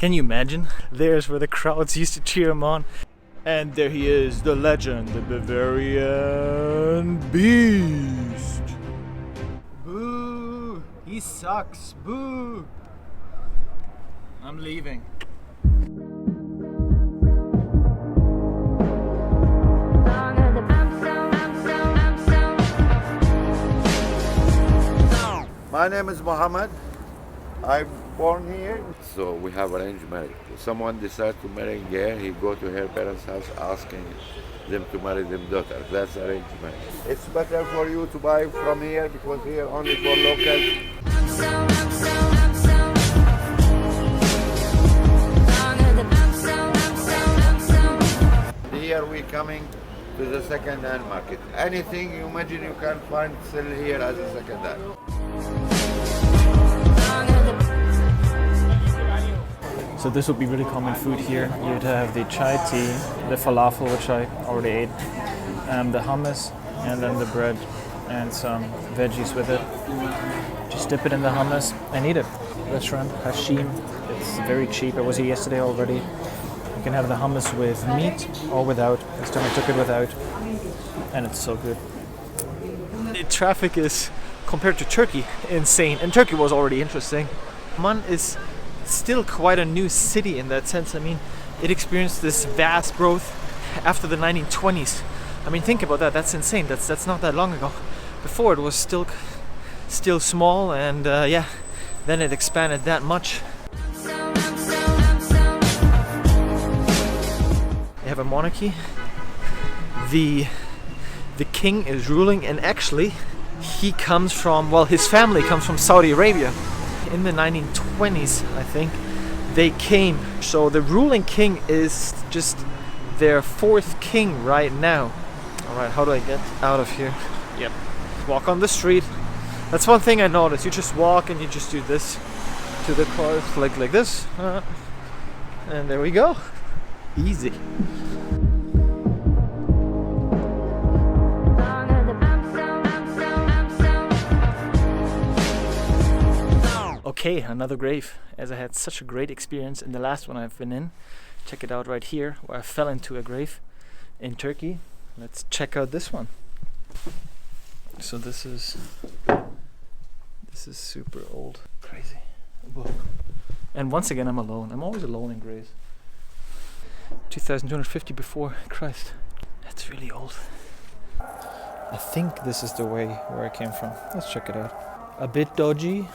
Can you imagine? There's where the crowds used to cheer him on. And there he is, the legend, the Bavarian Beast. Boo! He sucks. Boo! I'm leaving. My name is Mohammed. I'm born here. So we have arranged marriage. If someone decides to marry a girl, he go to her parents' house asking them to marry them daughter. That's arranged marriage. It's better for you to buy from here because here only for locals. Here we coming to the second-hand market. Anything you imagine you can find still here as a second-hand. So this would be really common food here. You'd have the chai tea, the falafel, which I already ate, the hummus, and then the bread and some veggies with it. Just dip it in the hummus and eat it. Restaurant Hashim. It's very cheap. I was here yesterday already. You can have the hummus with meat or without. This time I took it without, and it's so good. The traffic is, compared to Turkey, insane. And Turkey was already interesting. Amman is still quite a new city in that sense. I mean, it experienced this vast growth after the 1920s. I mean, think about that. That's insane. That's not that long ago. Before it was still small, and yeah, then it expanded that much. They have a monarchy. The king is ruling, and actually he comes from, well, his family comes from Saudi Arabia. In the 1920s, I think, they came. So the ruling king is just their fourth king right now. Alright, how do I get out of here? Yep. Walk on the street. That's one thing I noticed. You just walk and you just do this to the cars, like this. And there we go. Easy. Okay, another grave, as I had such a great experience in the last one I've been in. Check it out right here, where I fell into a grave in Turkey. Let's check out this one. So this is super old. Crazy. Whoa. And once again, I'm alone. I'm always alone in graves. 2250 before Christ. That's really old. I think this is the way where I came from. Let's check it out. A bit dodgy.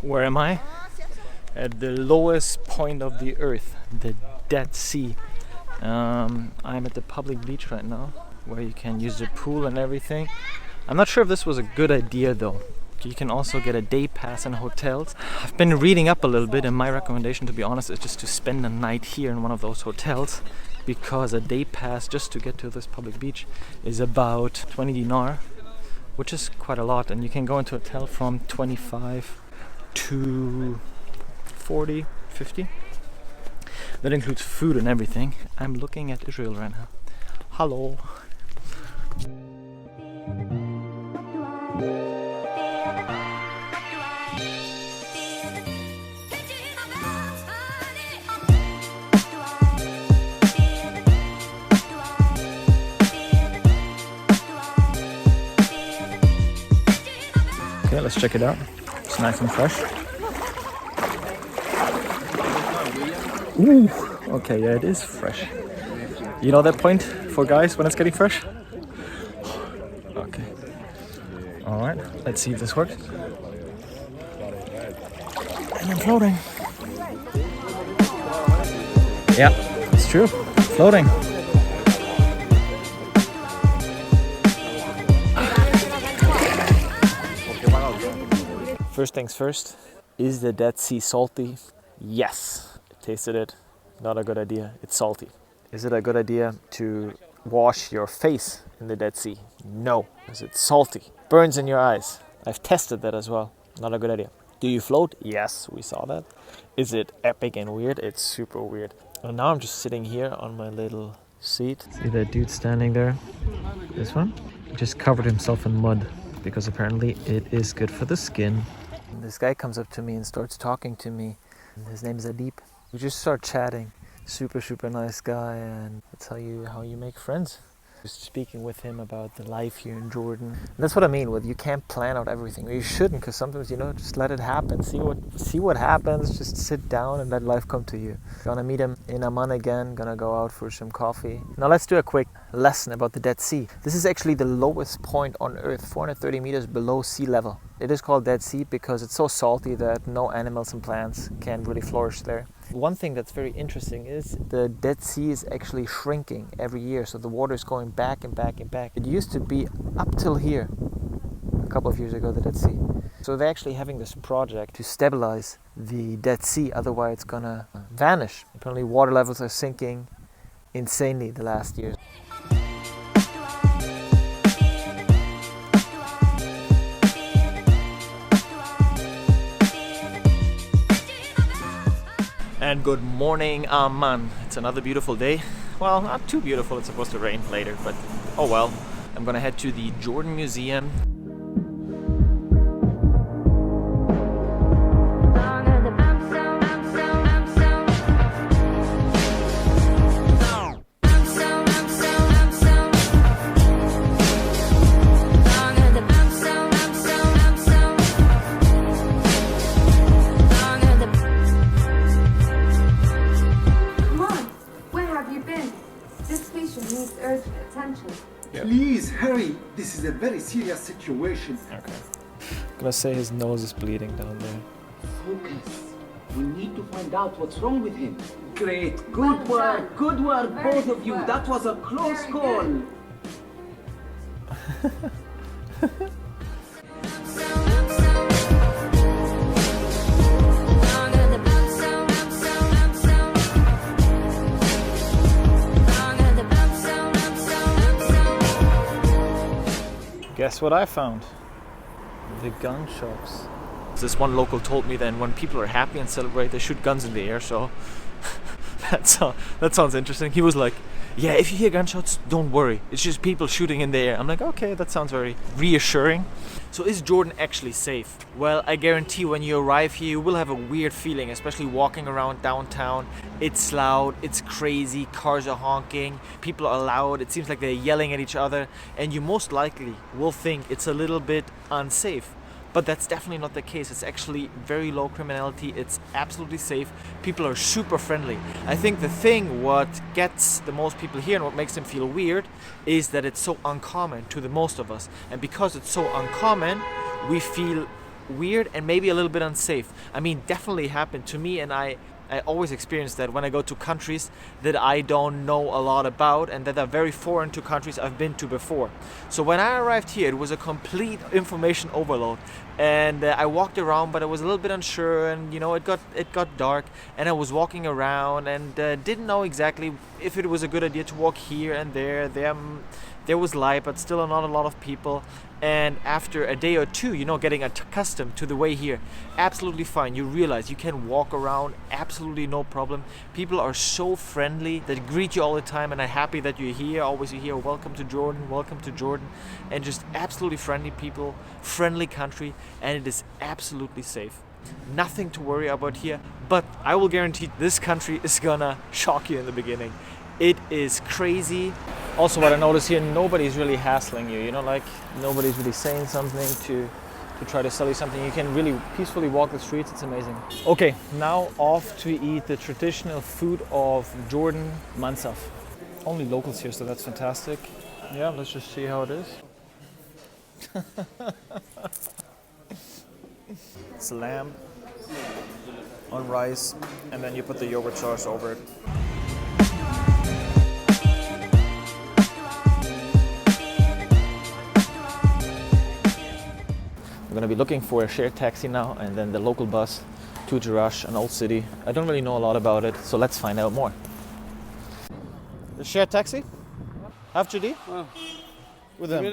Where am I? At the lowest point of the earth, the Dead Sea. I'm at the public beach right now, where you can use the pool and everything. I'm not sure if this was a good idea though. You can also get a day pass in hotels. I've been reading up a little bit, and my recommendation, to be honest, is just to spend a night here in one of those hotels, because a day pass just to get to this public beach is about 20 dinar, which is quite a lot, and you can go into a hotel from 25 to 40, 50. That includes food and everything. I'm looking at Israel right now. Hello. Okay, let's check it out. It's nice and fresh. Ooh, okay, yeah, it is fresh. You know that point for guys when it's getting fresh? Okay. Alright, let's see if this works. And I'm floating. Yeah, it's true. Floating. First things first, is the Dead Sea salty? Yes. Tasted it. Not a good idea. It's salty. Is it a good idea to wash your face in the Dead Sea? No, because it's salty. Burns in your eyes. I've tested that as well. Not a good idea. Do you float? Yes, we saw that. Is it epic and weird? It's super weird. And now I'm just sitting here on my little seat. See that dude standing there? This one? He just covered himself in mud. because apparently it is good for the skin. And this guy comes up to me and starts talking to me. His name is Adib. We just start chatting. Super nice guy, and that's how you make friends. Just speaking with him about the life here in Jordan. And that's what I mean with you can't plan out everything. You shouldn't, because sometimes, you know, just let it happen. See what happens. Just sit down and let life come to you. Gonna meet him in Amman again. Gonna go out for some coffee. Now let's do a quick lesson about the Dead Sea. This is actually the lowest point on Earth, 430 meters below sea level. It is called Dead Sea because it's so salty that no animals and plants can really flourish there. One thing that's very interesting is the Dead Sea is actually shrinking every year, so the water is going back and back and back. It used to be up till here a couple of years ago, the Dead Sea. So they're actually having this project to stabilize the Dead Sea, otherwise it's gonna vanish. Apparently water levels are sinking insanely the last years. And good morning, Amman. It's another beautiful day. Well, not too beautiful, it's supposed to rain later, but oh well. I'm gonna head to the Jordan Museum. Please hurry. This is a very serious situation. Okay. I'm gonna say his nose is bleeding down there. Focus. We need to find out what's wrong with him. Great. Good work. Good work, both of you. That was a close call. Guess what I found? The gun shops. This one local told me that when people are happy and celebrate, they shoot guns in the air, so that sounds interesting. He was like, yeah, if you hear gunshots, don't worry. It's just people shooting in the air. I'm like, okay, that sounds very reassuring. So is Jordan actually safe? Well, I guarantee when you arrive here, you will have a weird feeling, especially walking around downtown. It's loud, it's crazy, cars are honking, people are loud, it seems like they're yelling at each other, and you most likely will think it's a little bit unsafe. But that's definitely not the case. It's actually very low criminality. It's absolutely safe. People are super friendly. I think the thing what gets the most people here and what makes them feel weird is that it's so uncommon to the most of us. And because it's so uncommon, we feel weird and maybe a little bit unsafe. I mean, definitely happened to me, and I always experience that when I go to countries that I don't know a lot about and that are very foreign to countries I've been to before. So when I arrived here, it was a complete information overload, and I walked around, but I was a little bit unsure, and you know, it got dark, and I was walking around and didn't know exactly if it was a good idea to walk here and there. There was light, but still not a lot of people. And after a day or two, you know, getting accustomed to the way here, absolutely fine. You realize you can walk around, absolutely no problem. People are so friendly, they greet you all the time and are happy that you're here. Always you hear, welcome to Jordan, and just absolutely friendly people, friendly country, and it is absolutely safe. Nothing to worry about here, but I will guarantee this country is gonna shock you in the beginning. It is crazy. Also, what I notice here, nobody's really hassling you, you know, like nobody's really saying something to try to sell you something. You can really peacefully walk the streets. It's amazing. Okay, now off to eat the traditional food of Jordan, Munsif. Only locals here, so that's fantastic. Yeah, let's just see how it is. It's lamb on rice, and then you put the yogurt sauce over it. I'm gonna be looking for a shared taxi now, and then the local bus to Jerash, an old city. I don't really know a lot about it, so let's find out more. The shared taxi? Have JD? With them. Yeah.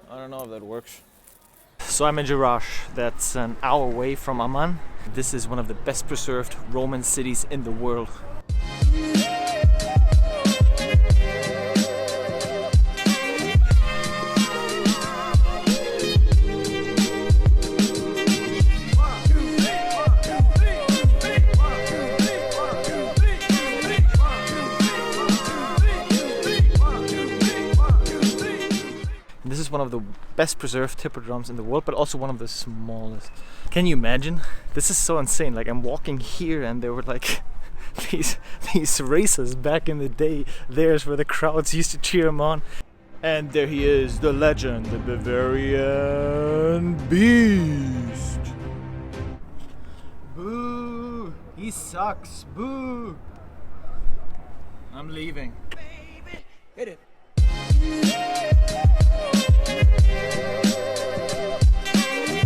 I don't know if that works. So I'm in Jerash. That's an hour away from Amman. This is one of the best preserved Roman cities in the world. one of the best preserved tipper drums in the world, but also one of the smallest. Can you imagine? This is so insane. Like, I'm walking here and there were like these racers back in the day. There's where the crowds used to cheer him on. And there he is, the legend, the Bavarian Beast. Boo! He sucks. Boo! I'm leaving. Baby, hit it.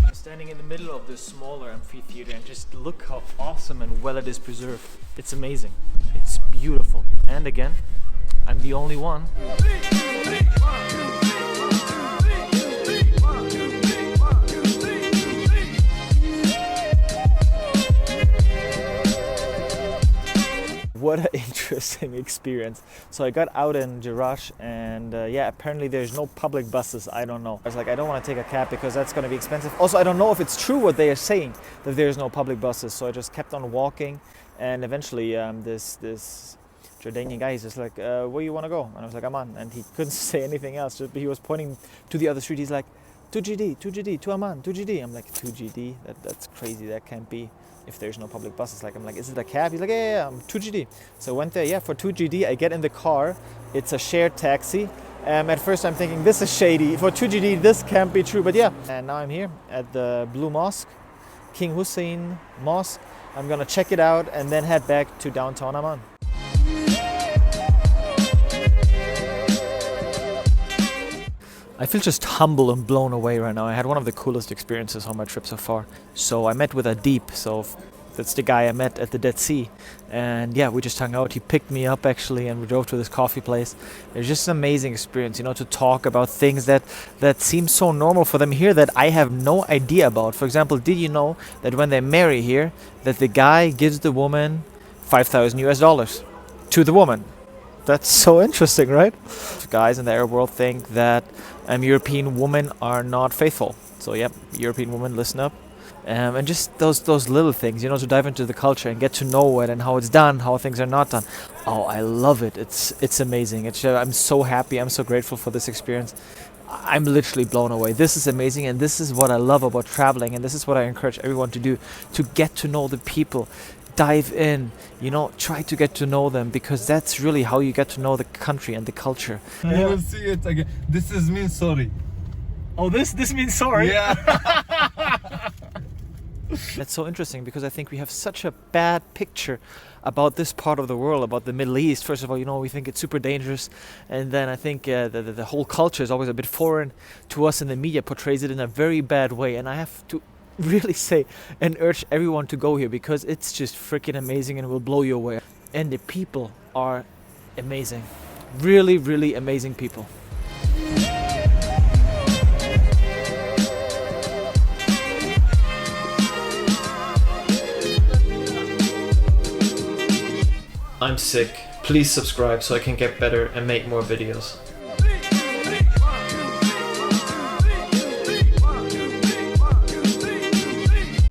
I'm standing in the middle of this smaller amphitheater and just look how awesome and well it is preserved. It's amazing. It's beautiful. And again, I'm the only one. What an interesting experience. So I got out in Jerash and yeah, apparently there's no public buses. I don't know. I was like, I don't want to take a cab because that's going to be expensive. Also, I don't know if it's true what they are saying, that there's no public buses. So I just kept on walking, and eventually this Jordanian guy, he's just like, where you want to go? And I was like, Amman. And he couldn't say anything else. Just, he was pointing to the other street. He's like, 2GD, to Amman, 2GD. I'm like, 2GD? That's crazy. That can't be if there's no public buses. Like, I'm like, is it a cab? He's like, yeah, I'm 2GD. So I went there, yeah, for 2GD. I get in the car. It's a shared taxi. At first I'm thinking, this is shady. For 2GD, this can't be true. But yeah, and now I'm here at the Blue Mosque, King Hussein Mosque. I'm gonna check it out and then head back to downtown Amman. I feel just humble and blown away right now. I had one of the coolest experiences on my trip so far. So I met with Adib, so that's the guy I met at the Dead Sea. And yeah, we just hung out. He picked me up actually and we drove to this coffee place. It was just an amazing experience, you know, to talk about things that seem so normal for them here that I have no idea about. For example, did you know that when they marry here, that the guy gives the woman $5,000 to the woman? That's so interesting, right? Guys in the Arab world think that European women are not faithful. So yep, European women, listen up. And just those little things, you know, to dive into the culture and get to know it and how it's done, how things are not done. Oh, I love it. It's amazing. I'm so happy. I'm so grateful for this experience. I'm literally blown away. This is amazing, and this is what I love about traveling, and this is what I encourage everyone to do, to get to know the people. Dive in, you know, try to get to know them, because that's really how you get to know the country and the culture. I will see it again. This means sorry. Oh, this means sorry? Yeah. That's so interesting, because I think we have such a bad picture about this part of the world, about the Middle East. First of all, you know, we think it's super dangerous, and then I think the whole culture is always a bit foreign to us, and the media portrays it in a very bad way. And I have to really say and urge everyone to go here, because it's just freaking amazing and will blow you away. And the people are amazing. Really, really amazing people. I'm sick. Please subscribe so I can get better and make more videos.